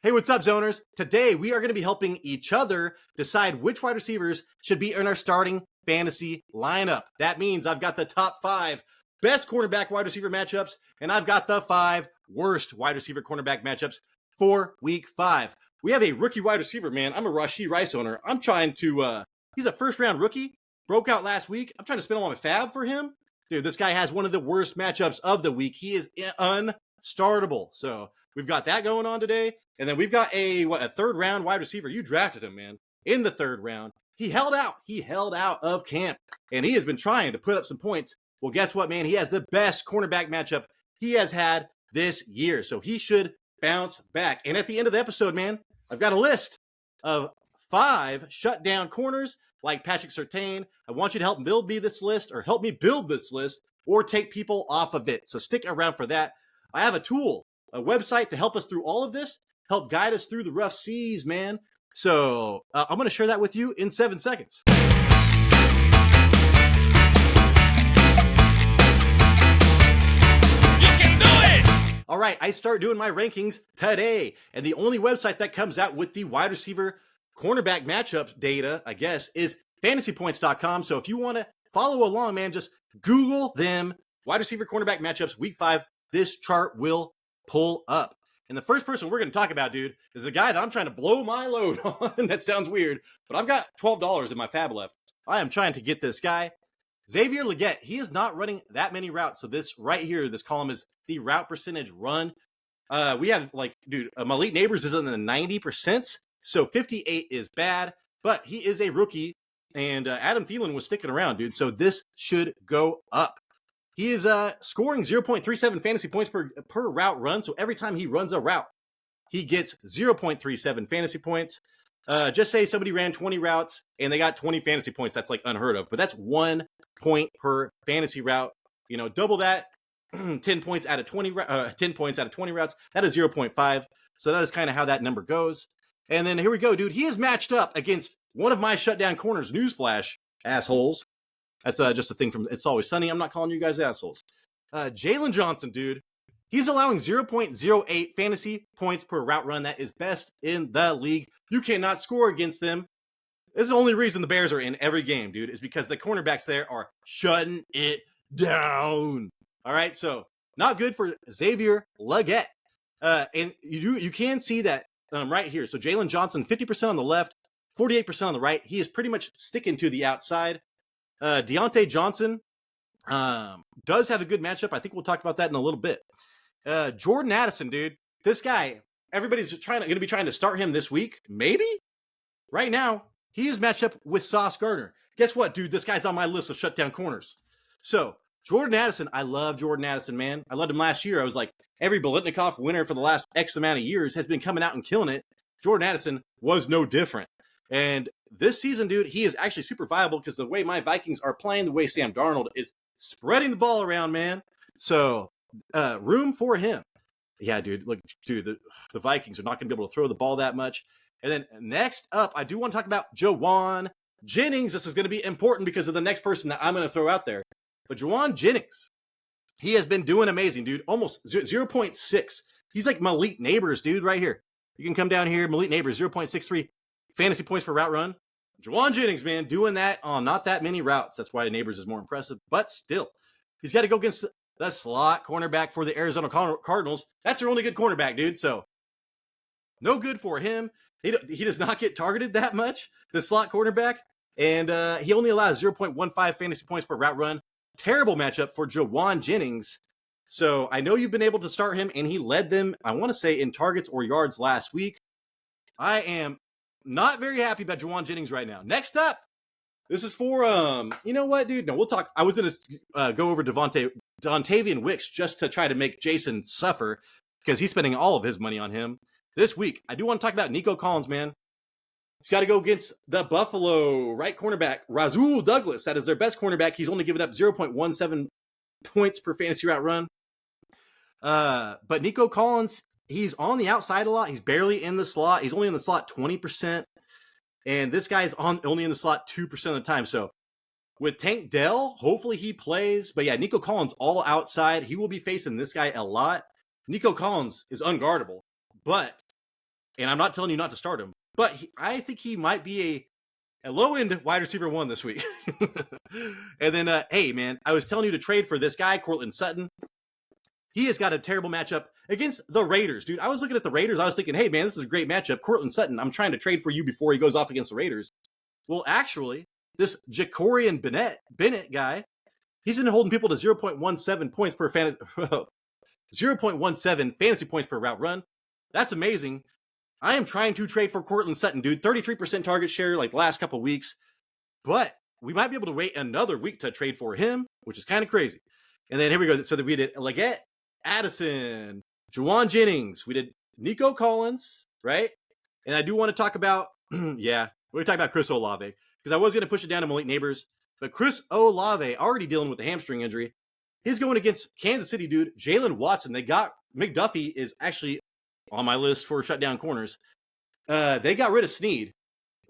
Hey, what's up, zoners? Today, we are going to be helping each other decide which wide receivers should be in our starting fantasy lineup. That means I've got the top 5 best cornerback wide receiver matchups, and I've got the 5 worst wide receiver cornerback matchups for week 5. We have a rookie wide receiver, man. I'm a Rashee Rice owner. I'm trying to, he's a first-round rookie, broke out last week. I'm trying to spend all my fab for him. Dude, this guy has one of the worst matchups of the week. He is unstartable. So we've got that going on today. And then we've got a third round wide receiver. You drafted him, man, in the third round. He held out. He held out of camp, and he has been trying to put up some points. Well, guess what, man? He has the best cornerback matchup he has had this year, so he should bounce back. And at the end of the episode, man, I've got a list of 5 shutdown corners like Patrick Surtain. I want you to help build me this list, or help me build this list, or take people off of it. So stick around for that. I have a tool, a website to help us through all of this, help guide us through the rough seas, man. So I'm going to share that with you in 7 seconds. You can do it! All right, I start doing my rankings today. And the only website that comes out with the wide receiver cornerback matchup data, I guess, is fantasypoints.com. So if you want to follow along, man, just Google them. Wide receiver cornerback matchups, week 5. This chart will pull up. And the first person we're going to talk about, dude, is a guy that I'm trying to blow my load on. That sounds weird, but I've got $12 in my fab left. I am trying to get this guy. Xavier Legette, he is not running that many routes. So this right here, this column is the route percentage run. We have Malik Neighbors is in the 90%. So 58 is bad, but he is a rookie. And Adam Thielen was sticking around, dude. So this should go up. He is scoring 0.37 fantasy points per route run. So every time he runs a route, he gets 0.37 fantasy points. Just say somebody ran 20 routes and they got 20 fantasy points. That's like unheard of, but that's 1 point per fantasy route. You know, double that, 10 points out of 20 routes. That is 0.5. So that is kind of how that number goes. And then here we go, dude. He is matched up against one of my shutdown corners. Newsflash, assholes. That's just a thing from It's Always Sunny. I'm not calling you guys assholes. Jalen Johnson, dude. He's allowing 0.08 fantasy points per route run. That is best in the league. You cannot score against them. This is the only reason the Bears are in every game, dude, is because the cornerbacks there are shutting it down. All right, so not good for Xavier Legette. And you can see that right here. So Jalen Johnson, 50% on the left, 48% on the right. He is pretty much sticking to the outside. Diontae Johnson does have a good matchup. I think we'll talk about that in a little bit. Jordan Addison, dude. This guy, everybody's going to be trying to start him this week. Maybe? Right now, he is matched up with Sauce Gardner. Guess what, dude? This guy's on my list of shutdown corners. So, Jordan Addison, I love Jordan Addison, man. I loved him last year. I was like, every Biletnikoff winner for the last X amount of years has been coming out and killing it. Jordan Addison was no different. And this season, dude, he is actually super viable because the way my Vikings are playing, the way Sam Darnold is spreading the ball around, man. So, room for him. Yeah, dude. Look, dude, the Vikings are not going to be able to throw the ball that much. And then next up, I do want to talk about Jauan Jennings. This is going to be important because of the next person that I'm going to throw out there. But Jauan Jennings, he has been doing amazing, dude. Almost 0.6. He's like Malik Neighbors, dude, right here. You can come down here, Malik Neighbors, 0.63 fantasy points per route run. Jauan Jennings, man, doing that on not that many routes. That's why Neighbors is more impressive. But still, he's got to go against the slot cornerback for the Arizona Cardinals. That's their only good cornerback, dude. So no good for him. He does not get targeted that much, the slot cornerback. And he only allows 0.15 fantasy points per route run. Terrible matchup for Jauan Jennings. So I know you've been able to start him, and he led them, I want to say, in targets or yards last week. I am not very happy about Jauan Jennings right now. Next up, this is for, you know what, dude? No, we'll talk. I was going to go over Dontavian Wicks just to try to make Jason suffer because he's spending all of his money on him. This week, I do want to talk about Nico Collins, man. He's got to go against the Buffalo right cornerback, Rasul Douglas. That is their best cornerback. He's only given up 0.17 points per fantasy route run. But Nico Collins, he's on the outside a lot. He's barely in the slot. He's only in the slot 20%. And this guy's only in the slot 2% of the time. So with Tank Dell, hopefully he plays. But yeah, Nico Collins all outside. He will be facing this guy a lot. Nico Collins is unguardable. But And I'm not telling you not to start him, but I think he might be a low-end wide receiver 1 this week. And then, hey, man, I was telling you to trade for this guy, Courtland Sutton. He has got a terrible matchup against the Raiders, dude. I was looking at the Raiders. I was thinking, hey, man, this is a great matchup. Courtland Sutton, I'm trying to trade for you before he goes off against the Raiders. Well, actually, this Jacorian Bennett guy, he's been holding people to 0.17 points per fantasy, 0.17 fantasy points per route run. That's amazing. I am trying to trade for Courtland Sutton, dude. 33% target share like the last couple weeks. But we might be able to wait another week to trade for him, which is kind of crazy. And then here we go. So that we did Legette, Addison, Jennings. We did Nico Collins, right? And I do want to talk about, we're going to talk about Chris Olave, because I was going to push it down to Malik Neighbors. But Chris Olave, already dealing with a hamstring injury, he's going against Kansas City, dude. Jalen Watson. They got McDuffie is actually on my list for shutdown corners. They got rid of Snead.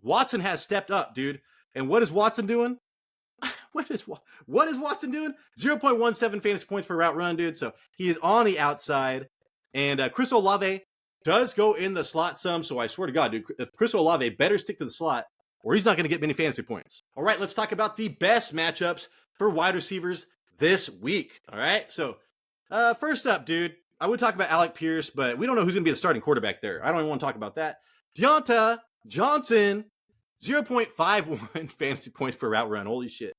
Watson has stepped up, dude. And what is Watson doing? What is Watson doing? 0.17 fantasy points per route run, dude. So he is on the outside. And Chris Olave does go in the slot some. So I swear to God, dude, if Chris Olave better stick to the slot, or he's not going to get many fantasy points. All right, let's talk about the best matchups for wide receivers this week. All right, so first up, dude, I would talk about Alec Pierce, but we don't know who's going to be the starting quarterback there. I don't even want to talk about that. Diontae Johnson, 0.51 fantasy points per route run. Holy shit.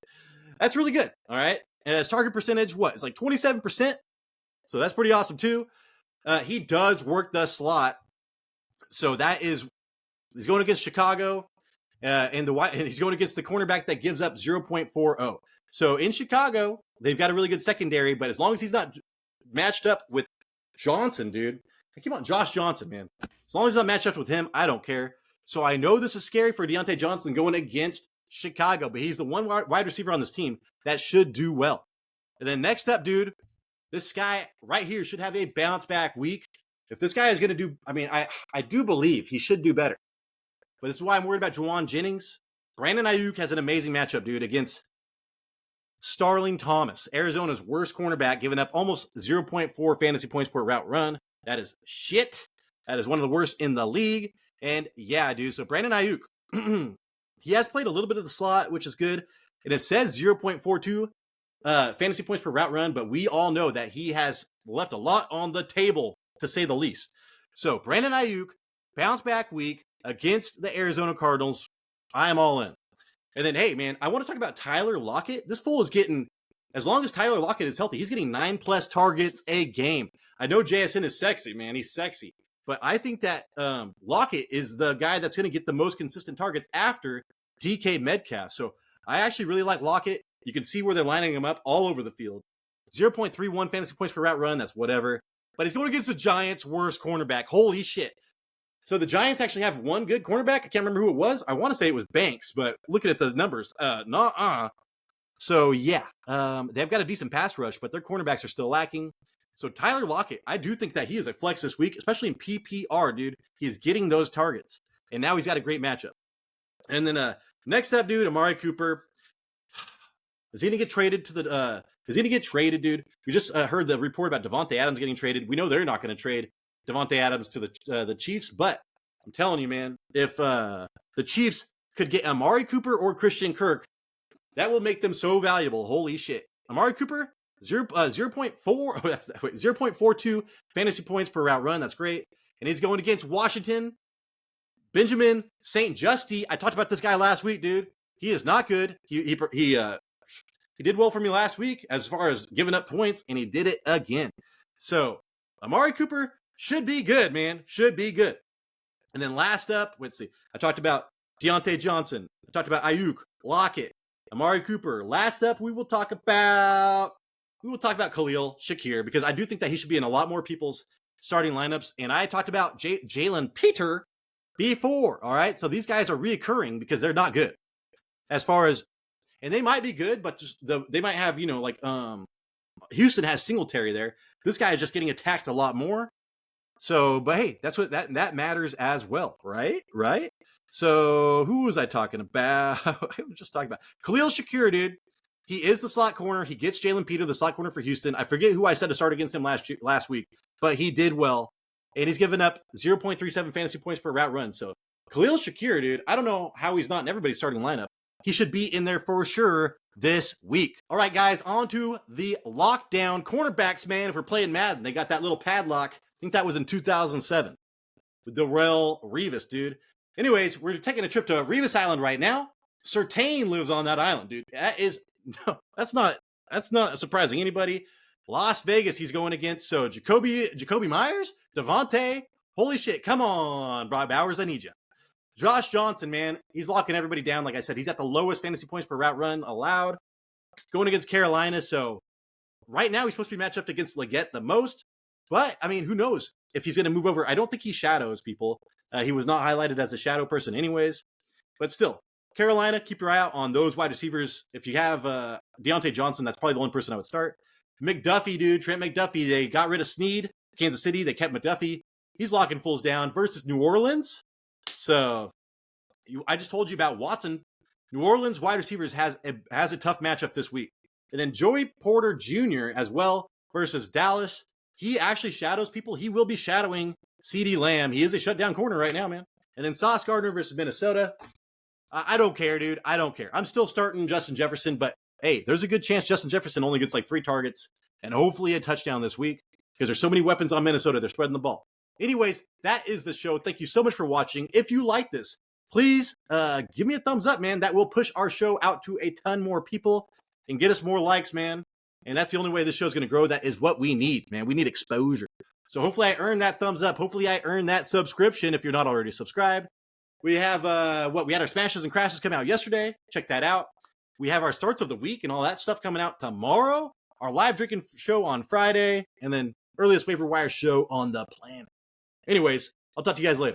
That's really good. All right. And his target percentage, it's like 27%. So that's pretty awesome too. He does work the slot. So he's going against Chicago, and he's going against the cornerback that gives up 0.40. So in Chicago, they've got a really good secondary, but as long as he's not matched up with Johnson, dude, I keep on Josh Johnson, man. As long as he's not matched up with him, I don't care. So I know this is scary for Diontae Johnson going against Chicago, but he's the one wide receiver on this team that should do well. And then next up, dude, this guy right here should have a bounce back week. If this guy is going to do, I do believe he should do better. But this is why I'm worried about Jennings. Brandon Aiyuk has an amazing matchup, dude, against Starling Thomas, Arizona's worst cornerback, giving up almost 0.4 fantasy points per route run. That is shit. That is one of the worst in the league. And yeah, dude, so Brandon Aiyuk, he has played a little bit of the slot, which is good. And it says 0.42 fantasy points per route run, but we all know that he has left a lot on the table, to say the least. So Brandon Aiyuk, bounce back week against the Arizona Cardinals. I am all in. And then, hey, man, I want to talk about Tyler Lockett. This fool is getting, as long as Tyler Lockett is healthy, he's getting 9+ targets a game. I know JSN is sexy, man. He's sexy. But I think that Lockett is the guy that's going to get the most consistent targets after DK Metcalf. So I actually really like Lockett. You can see where they're lining him up all over the field. 0.31 fantasy points per route run. That's whatever. But he's going against the Giants' worst cornerback. Holy shit. So the Giants actually have one good cornerback. I can't remember who it was. I want to say it was Banks, but looking at the numbers, So yeah, they've got a decent pass rush, but their cornerbacks are still lacking. So Tyler Lockett, I do think that he is a flex this week, especially in PPR, dude. He is getting those targets, and now he's got a great matchup. And then next up, dude, Amari Cooper. Is he gonna get traded to the? Is he gonna get traded, dude? We just heard the report about Davante Adams getting traded. We know they're not going to trade Davante Adams to the Chiefs, but I'm telling you, man, if the Chiefs could get Amari Cooper or Christian Kirk, that will make them so valuable. Holy shit. Amari Cooper, 0.42 fantasy points per route run. That's great. And he's going against Washington. Benjamin St. Justy. I talked about this guy last week, dude. He is not good. He did well for me last week as far as giving up points, and he did it again. So Amari Cooper should be good, man. Should be good. And then last up, let's see. I talked about Diontae Johnson. I talked about Aiyuk, Lockett, Amari Cooper. Last up, we will talk about Khalil Shakir, because I do think that he should be in a lot more people's starting lineups. And I talked about Jalen Peter before. All right. So these guys are reoccurring because they're not good as far as, and they might be good, but they might have, Houston has Singletary there. This guy is just getting attacked a lot more. So, but hey, that's what that matters as well, right? Right. So who was I talking about? I was just talking about Khalil Shakir, dude. He is the slot corner. He gets Jalen Peter, the slot corner for Houston. I forget who I said to start against him last week, but he did well. and he's given up 0.37 fantasy points per route run. So Khalil Shakir, dude, I don't know how he's not in everybody's starting lineup. He should be in there for sure this week. All right, guys, on to the lockdown cornerbacks, man. If we're playing Madden, they got that little padlock. I think that was in 2007 with Darrelle Revis, dude. Anyways, we're taking a trip to Revis Island right now. Surtain lives on that island, dude. That's not surprising anybody. Las Vegas, he's going against. So Jacoby Myers, Diontae. Holy shit, come on, Brock Bowers, I need you. Josh Johnson, man, he's locking everybody down. Like I said, he's at the lowest fantasy points per route run allowed. Going against Carolina, so right now he's supposed to be matched up against Legette the most. But, I mean, who knows if he's going to move over. I don't think he shadows people. He was not highlighted as a shadow person anyways. But still, Carolina, keep your eye out on those wide receivers. If you have Diontae Johnson, that's probably the one person I would start. McDuffie, dude, Trent McDuffie, they got rid of Snead. Kansas City, they kept McDuffie. He's locking fools down versus New Orleans. So, I just told you about Watson. New Orleans wide receivers has a tough matchup this week. And then Joey Porter Jr. as well versus Dallas. He actually shadows people. He will be shadowing CeeDee Lamb. He is a shutdown corner right now, man. And then Sauce Gardner versus Minnesota. I don't care, dude. I don't care. I'm still starting Justin Jefferson, but hey, there's a good chance Justin Jefferson only gets like 3 targets and hopefully a touchdown this week because there's so many weapons on Minnesota. They're spreading the ball. Anyways, that is the show. Thank you so much for watching. If you like this, please give me a thumbs up, man. That will push our show out to a ton more people and get us more likes, man. And that's the only way this show is going to grow. That is what we need, man. We need exposure. So hopefully I earn that thumbs up. Hopefully I earn that subscription if you're not already subscribed. We have, we had our Smashes and Crashes come out yesterday. Check that out. We have our starts of the week and all that stuff coming out tomorrow. Our live drinking show on Friday. And then earliest waiver wire show on the planet. Anyways, I'll talk to you guys later.